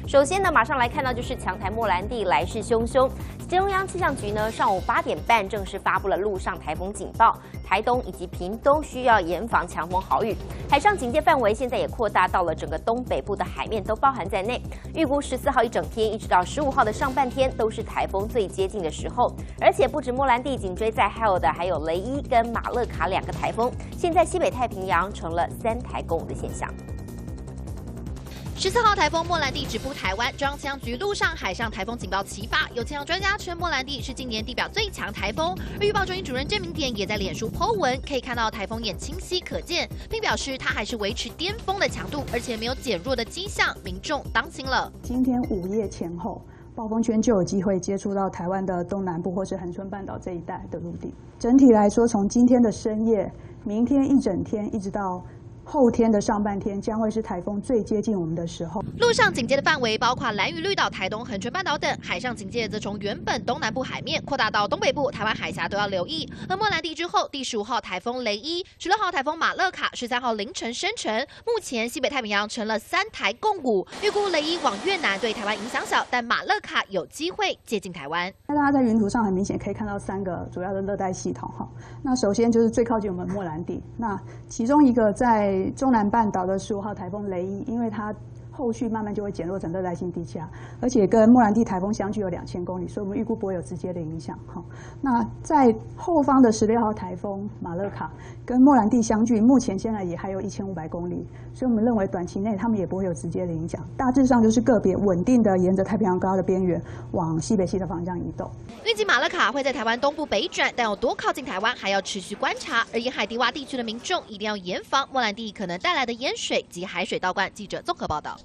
首先呢，马上来看到就是强台莫兰蒂来势汹汹。中央气象局呢，上午8点半正式发布了陆上台风警报，台东以及屏东需要严防强风豪雨。海上警戒范围现在也扩大到了整个东北部的海面都包含在内。预估14号一整天一直到15号的上半天都是台风最接近的时候，而且不止莫兰蒂紧追在后的还有雷伊跟马勒卡2个台风，现在西北太平洋成了3台共舞的现象。14号台风莫兰蒂直扑台湾，中央气象局陆上、海上台风警报齐发。有气象专家称，莫兰蒂是今年地表最强台风。而预报中心主任郑明典也在脸书 po 文，可以看到台风眼清晰可见，并表示它还是维持巅峰的强度，而且没有减弱的迹象，民众当心了。今天午夜前后，暴风圈就有机会接触到台湾的东南部或是恒春半岛这一带的陆地。整体来说，从今天的深夜、明天一整天，一直到后天的上半天将会是台风最接近我们的时候。陆上警戒的范围包括兰屿、绿岛、台东、恒春半岛等；海上警戒则从原本东南部海面扩大到东北部、台湾海峡都要留意。而莫兰蒂之后，第15号台风雷伊、16号台风马勒卡、13号凌晨生成。目前西北太平洋成了3台共舞，预估雷伊往越南对台湾影响小，但马勒卡有机会接近台湾。那大家在云图上很明显可以看到3个主要的热带系统哈。那首先就是最靠近我们莫兰蒂，那其中一个在中南半岛的15号台风雷伊，因为它后续慢慢就会减弱成热带性低气压，而且跟莫兰蒂台风相距有2000公里，所以我们预估不会有直接的影响。那在后方的16号台风马勒卡跟莫兰蒂相距，目前现在也还有1500公里，所以我们认为短期内他们也不会有直接的影响，大致上就是个别稳定的沿着太平洋高压的边缘往西北西的方向移动。预计马勒卡会在台湾东部北转，但有多靠近台湾还要持续观察。而沿海低洼地区的民众一定要严防莫兰蒂可能带来的淹水及海水倒灌。记者综合报道。